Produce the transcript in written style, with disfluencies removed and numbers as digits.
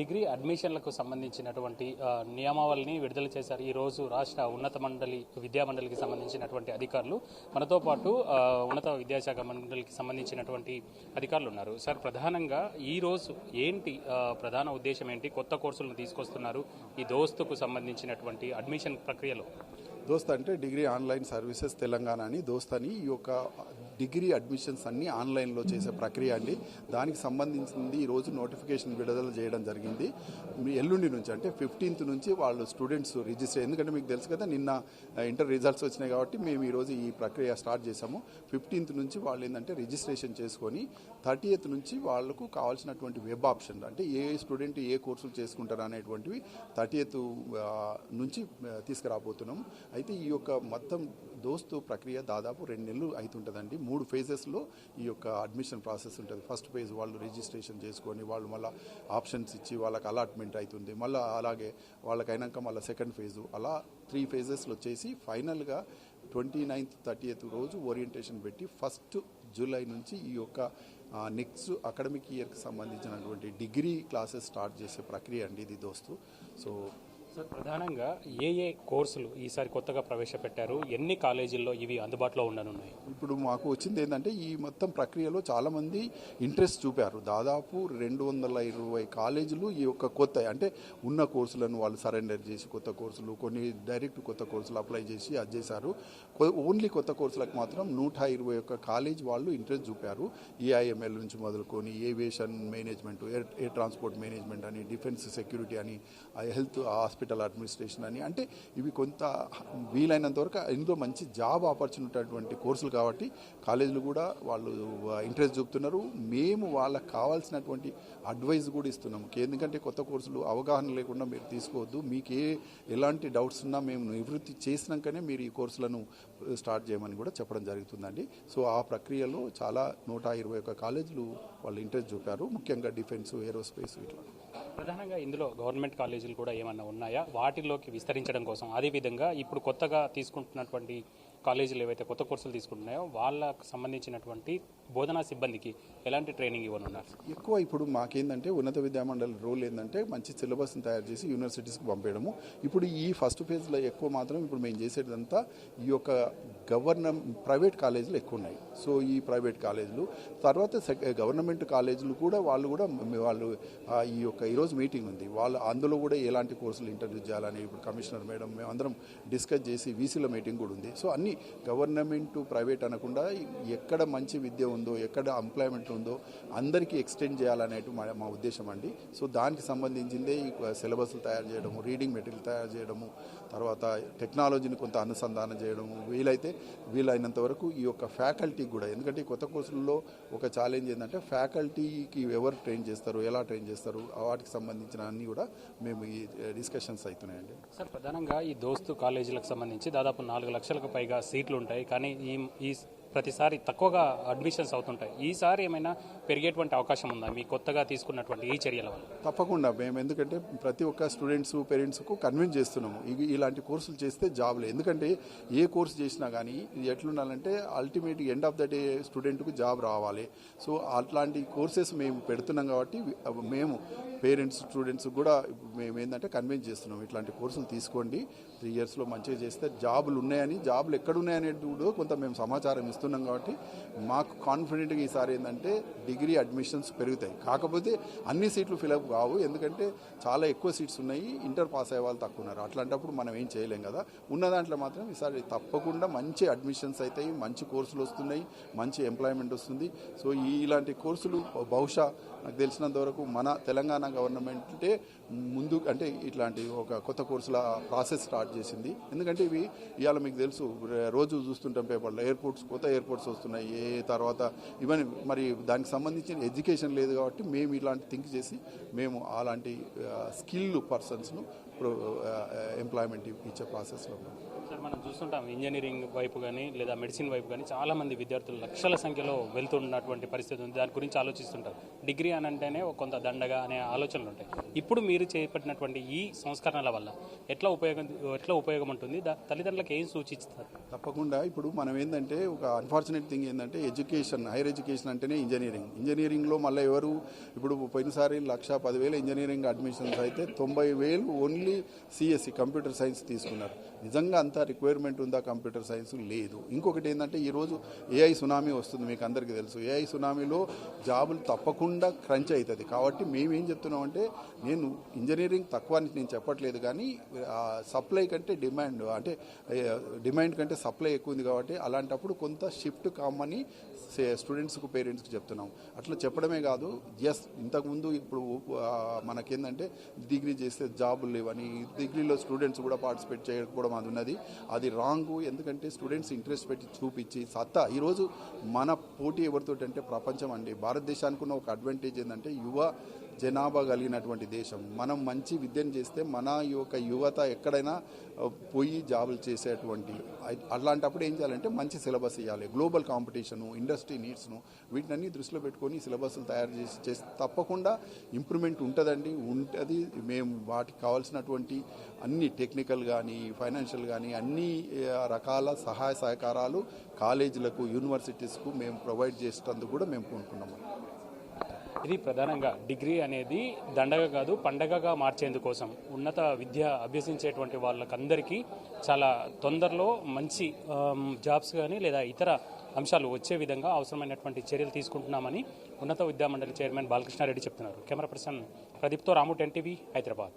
Degree అడ్మిషన్లకు సంబంధించినటువంటి నియమావళిని విడుదల చేశారు. ఈ రోజు రాష్ట్ర విద్యా మండలికి సంబంధించినటువంటి అధికారులు మనతో పాటు ఉన్నత విద్యాశాఖ మండలికి సంబంధించినటువంటి అధికారులు ఉన్నారు. సార్, ప్రధానంగా ఈ రోజు ఏంటి ప్రధాన ఉద్దేశం ఏంటి? కొత్త కోర్సులను తీసుకొస్తున్నారు ఈ దోస్తుకు సంబంధించినటువంటి అడ్మిషన్ ప్రక్రియలో. దోస్త్ అంటే డిగ్రీ ఆన్లైన్ సర్వీసెస్ తెలంగాణ అని దోస్త్ అని ఈ యొక్క డిగ్రీ అడ్మిషన్స్ అన్నీ ఆన్లైన్లో చేసే ప్రక్రియ అండి. దానికి సంబంధించింది ఈరోజు నోటిఫికేషన్ విడుదల చేయడం జరిగింది. ఎల్లుండి నుంచి అంటే 15th నుంచి వాళ్ళు స్టూడెంట్స్ రిజిస్టర్, ఎందుకంటే మీకు తెలుసు కదా నిన్న ఇంటర్ రిజల్ట్స్ వచ్చినాయి కాబట్టి మేము ఈరోజు ఈ ప్రక్రియ స్టార్ట్ చేసాము. 15th నుంచి వాళ్ళు ఏంటంటే రిజిస్ట్రేషన్ చేసుకొని 30th నుంచి వాళ్ళకు కావాల్సినటువంటి వెబ్ ఆప్షన్ అంటే ఏ స్టూడెంట్ ఏ కోర్సులు చేసుకుంటారు అనేటువంటివి 30th నుంచి తీసుకురాబోతున్నాం. అయితే ఈ యొక్క మొత్తం దోస్తు ప్రక్రియ దాదాపు 2 నెలలు అవుతుంటుందండి. 3 ఫేజెస్లో ఈ యొక్క అడ్మిషన్ ప్రాసెస్ ఉంటుంది. ఫస్ట్ ఫేజ్ వాళ్ళు రిజిస్ట్రేషన్ చేసుకొని వాళ్ళు మళ్ళీ ఆప్షన్స్ ఇచ్చి వాళ్ళకి అలాట్మెంట్ అవుతుంది. మళ్ళీ అలాగే వాళ్ళకైనాక మళ్ళీ సెకండ్ ఫేజు, అలా 3 ఫేజెస్లో వచ్చేసి ఫైనల్గా 29th 30th రోజు ఓరియంటేషన్ పెట్టి 1st జూలై నుంచి ఈ యొక్క నెక్స్ట్ అకాడమిక్ ఇయర్కి సంబంధించినటువంటి డిగ్రీ క్లాసెస్ స్టార్ట్ చేసే ప్రక్రియ అండి ఇది దోస్తు. సో సార్, ప్రధానంగా ఏ కోర్సులు ఈసారి కొత్తగా ప్రవేశపెట్టారు? ఎన్ని కాలేజీల్లో ఇవి అందుబాటులో ఉండనున్నాయి? ఇప్పుడు మాకు వచ్చింది ఏంటంటే ఈ మొత్తం ప్రక్రియలో చాలామంది ఇంట్రెస్ట్ చూపారు. దాదాపు 220 కాలేజీలు ఈ యొక్క కొత్త అంటే ఉన్న కోర్సులను వాళ్ళు సరెండర్ చేసి కొత్త కోర్సులు, కొన్ని డైరెక్ట్ కొత్త కోర్సులు అప్లై చేసి అది చేశారు. ఓన్లీ కొత్త కోర్సులకు మాత్రం 121 కాలేజ్ వాళ్ళు ఇంట్రెస్ట్ చూపారు. ఏఐఎంఎల్ నుంచి మొదలుకొని aviation management, air transport management అని, డిఫెన్స్ సెక్యూరిటీ అని, హెల్త్ హాస్పిటల్ అడ్మినిస్ట్రేషన్ అని, అంటే ఇవి కొంత వీలైనంత వరకు ఇందులో మంచి జాబ్ ఆపర్చునిటీ అటువంటి కోర్సులు కాబట్టి కాలేజీలు కూడా వాళ్ళు ఇంట్రెస్ట్ చూపుతున్నారు. మేము వాళ్ళకి కావాల్సినటువంటి అడ్వైస్ కూడా ఇస్తున్నాము. ఎందుకంటే కొత్త కోర్సులు అవగాహన లేకుండా మీరు తీసుకోవద్దు, మీకు ఎలాంటి డౌట్స్ ఉన్నా మేము నివృత్తి చేసినాకనే మీరు ఈ కోర్సులను స్టార్ట్ చేయమని కూడా చెప్పడం జరుగుతుందండి. సో ఆ ప్రక్రియలో చాలా 121 కాలేజీలు వాళ్ళు ఇంట్రెస్ట్ చూపారు, ముఖ్యంగా డిఫెన్స్, ఏరోస్పేస్ ఇట్లా. ప్రధానంగా ఇందులో గవర్నమెంట్ కాలేజీలు కూడా ఏమన్నా ఉన్నాయా వాటిల్లోకి విస్తరించడం కోసం? అదేవిధంగా ఇప్పుడు కొత్తగా తీసుకుంటున్నటువంటి కాలేజీలు ఏవైతే కొత్త కోర్సులు తీసుకుంటున్నాయో వాళ్ళకు సంబంధించినటువంటి బోధనా సిబ్బందికి ఎలాంటి ట్రైనింగ్ ఇవ్వనున్నారు? ఎక్కువ ఇప్పుడు మాకేందంటే ఉన్నత విద్యామండలి రోల్ ఏంటంటే మంచి సిలబస్ని తయారు చేసి యూనివర్సిటీస్కి పంపేయడము. ఇప్పుడు ఈ ఫస్ట్ ఫేజ్లో ఎక్కువ మాత్రం ఇప్పుడు మేము చేసేదంతా ఈ యొక్క ప్రైవేట్ కాలేజీలు ఎక్కువ ఉన్నాయి. సో ఈ ప్రైవేట్ కాలేజీలు తర్వాత గవర్నమెంట్ కాలేజీలు కూడా వాళ్ళు ఈ యొక్క ఈరోజు మీటింగ్ ఉంది, వాళ్ళు అందులో కూడా ఎలాంటి కోర్సులు ఇంట్రడ్యూస్ చేయాలని ఇప్పుడు కమిషనర్ మేడం మేము అందరం డిస్కస్ చేసి వీసీల మీటింగ్ కూడా ఉంది. సో అన్ని గవర్నమెంట్ ప్రైవేట్ అనకుండా ఎక్కడ మంచి విద్య ఉందో, ఎక్కడ ఎంప్లాయ్మెంట్ ఉందో అందరికీ ఎక్స్టెండ్ చేయాలనేది మా ఉద్దేశం అండి. సో దానికి సంబంధించిందే ఈ సిలబస్లు తయారు చేయడము, రీడింగ్ మెటీరియల్ తయారు చేయడము, తర్వాత టెక్నాలజీని కొంత అనుసంధానం చేయడము, వీలైనంత వరకు ఈ యొక్క ఫ్యాకల్టీకి కూడా, ఎందుకంటే ఈ కొత్త కోర్సుల్లో ఒక ఛాలెంజ్ ఏంటంటే ఫ్యాకల్టీకి ఎవరు ట్రైన్ చేస్తారు, ఎలా ట్రైన్ చేస్తారు, వాటికి సంబంధించిన అన్నీ కూడా మేము ఈ డిస్కషన్స్ అవుతున్నాయండి. సార్, ప్రధానంగా ఈ దోస్తు కాలేజీలకు సంబంధించి దాదాపు 4 లక్షలకు పైగా సీట్లు ఉంటాయి, కానీ ఈ ప్రతిసారి తక్కువగా అడ్మిషన్స్ అవుతుంటాయి. ఈసారి ఏమైనా పెరిగేటువంటి అవకాశం ఉందా మీ కొత్తగా తీసుకున్నటువంటి ఈ చర్యల వల్ల? తప్పకుండా మేము, ఎందుకంటే ప్రతి ఒక్క స్టూడెంట్స్ పేరెంట్స్కు కన్విన్స్ చేస్తున్నాము ఇలాంటి కోర్సులు చేస్తే జాబ్లే. ఎందుకంటే ఏ కోర్సు చేసినా కానీ ఇది ఎట్లుండాలంటే ultimate end of the day స్టూడెంట్కు జాబ్ రావాలి. సో అట్లాంటి కోర్సెస్ మేము పెడుతున్నాం కాబట్టి మేము పేరెంట్స్ స్టూడెంట్స్ కూడా మేము ఏంటంటే కన్విన్స్ చేస్తున్నాం ఇట్లాంటి కోర్సులు తీసుకోండి, 3 yearsలో మంచిగా చేస్తే జాబులు ఉన్నాయని, జాబులు ఎక్కడున్నాయనేది కూడా కొంత మేము సమాచారం ఇస్తున్నాం కాబట్టి మాకు కాన్ఫిడెంట్గా ఈసారి ఏంటంటే డిగ్రీ అడ్మిషన్స్ పెరుగుతాయి. కాకపోతే అన్ని సీట్లు ఫిలప్ కావు, ఎందుకంటే చాలా ఎక్కువ సీట్స్ ఉన్నాయి, ఇంటర్ పాస్ అయ్యే వాళ్ళు తక్కువ ఉన్నారు. అట్లాంటప్పుడు మనం ఏం చేయలేం కదా. ఉన్న దాంట్లో మాత్రం ఈసారి తప్పకుండా మంచి అడ్మిషన్స్ అవుతాయి, మంచి కోర్సులు వస్తున్నాయి, మంచి ఎంప్లాయ్మెంట్ వస్తుంది. సో ఇలాంటి కోర్సులు బహుశా నాకు తెలిసినంత వరకు మన తెలంగాణ గవర్నమెంటే ముందు అంటే ఇట్లాంటి ఒక కొత్త కోర్సుల ప్రాసెస్ స్టార్ట్ చేసింది. ఎందుకంటే ఇవి ఇవాళ మీకు తెలుసు, రోజు చూస్తుంటాం పేపర్లో కొత్త ఎయిర్పోర్ట్స్ వస్తున్నాయి, తర్వాత ఇవన్నీ మరి దానికి సంబంధించిన ఎడ్యుకేషన్ లేదు కాబట్టి మేము ఇలాంటి థింక్ చేసి మేము అలాంటి స్కిల్ పర్సన్స్ను ఎంప్లాయ్మెంట్ ఇచ్చే ప్రాసెస్లో ఉన్నాం. సార్, మనం చూస్తుంటాం ఇంజనీరింగ్ వైపు కానీ లేదా మెడిసిన్ వైపు కానీ చాలామంది విద్యార్థులు లక్షల సంఖ్యలో వెళ్తున్నటువంటి పరిస్థితి ఉంది. దాని గురించి ఆలోచిస్తుంటారు. డిగ్రీ అని అంటేనే కొంత దండగా అనే ఆలోచనలు ఉంటాయి. ఇప్పుడు మీరు చేపట్టినటువంటి ఈ సంస్కరణల వల్ల ఎట్లా ఉపయోగం ఉంటుంది, తల్లిదండ్రులకు ఏం సూచిస్తారు? తప్పకుండా. ఇప్పుడు మనం ఏంటంటే ఒక అన్ఫార్చునేట్ థింగ్ ఏంటంటే హైయర్ ఎడ్యుకేషన్ అంటేనే ఇంజనీరింగ్లో మళ్ళీ ఎవరు ఇప్పుడు పోయినసారి 1,10,000 ఇంజనీరింగ్ అడ్మిషన్స్ అయితే 90,000 ఓన్లీ సిఎస్సి కంప్యూటర్ సైన్స్ తీసుకున్నారు. నిజంగా అంత రిక్వైర్మెంట్ ఉందా కంప్యూటర్ సైన్స్? లేదు. ఇంకొకటి ఏంటంటే ఈరోజు ఏఐ సునామీ వస్తుంది, మీకు అందరికీ తెలుసు. ఏఐ సునామీలో జాబులు తప్పకుండా క్రంచ్ అవుతుంది. కాబట్టి మేమేం చెప్తున్నామంటే, నేను ఇంజనీరింగ్ తక్కువ అని నేను చెప్పట్లేదు, కానీ సప్లై కంటే డిమాండ్ కంటే సప్లై ఎక్కువ ఉంది. కాబట్టి అలాంటప్పుడు కొంత షిఫ్ట్ కామని స్టూడెంట్స్కు పేరెంట్స్కి చెప్తున్నాం. అట్లా చెప్పడమే కాదు, ఇంతకుముందు ఇప్పుడు మనకేంటంటే డిగ్రీ చేస్తే జాబులు లేవని, డిగ్రీలో స్టూడెంట్స్ కూడా పార్టిసిపేట్ చేయకపోవడం అది ఉన్నది. అది రాంగ్. ఎందుకంటే స్టూడెంట్స్ ఇంట్రెస్ట్ పెట్టి చూపించి సత్తా. ఈరోజు మన పోటీ ఎవరితో అంటే ప్రపంచం అండి. భారతదేశానికి ఉన్న ఒక అడ్వాంటేజ్ ఏంటంటే యువ జనాభా కలిగినటువంటి దేశం. మనం మంచి విద్యను చేస్తే మన యువత ఎక్కడైనా పోయి జాబులు చేసేటువంటి, అలాంటప్పుడు ఏం చేయాలంటే మంచి సిలబస్ ఇవ్వాలి. గ్లోబల్ కాంపిటీషను, ఇండస్ట్రీ నీడ్స్ను వీటిని దృష్టిలో పెట్టుకొని సిలబస్లు తయారు చేస్తే తప్పకుండా ఇంప్రూవ్మెంట్ ఉంటుంది. మేము వాటికి కావాల్సినటువంటి అన్ని టెక్నికల్ కానీ ఫైనాన్షియల్ కానీ అన్ని రకాల సహాయ సహకారాలు కాలేజీలకు, యూనివర్సిటీస్కు మేము ప్రొవైడ్ చేసేందుకు కూడా మేము కోరుకున్నాము. ఇది ప్రధానంగా డిగ్రీ అనేది దండగ కాదు, పండగగా మార్చేందుకోసం ఉన్నత విద్య అభ్యసించేటువంటి వాళ్ళకందరికీ చాలా తొందరలో మంచి జాబ్స్ కానీ లేదా ఇతర అంశాలు వచ్చే విధంగా అవసరమైనటువంటి చర్యలు తీసుకుంటున్నామని ఉన్నత విద్యామండలి చైర్మన్ బాలకృష్ణారెడ్డి చెప్తున్నారు. కెమెరా పర్సన్ ప్రదీప్తో రాము, 10 టీవీ, హైదరాబాద్.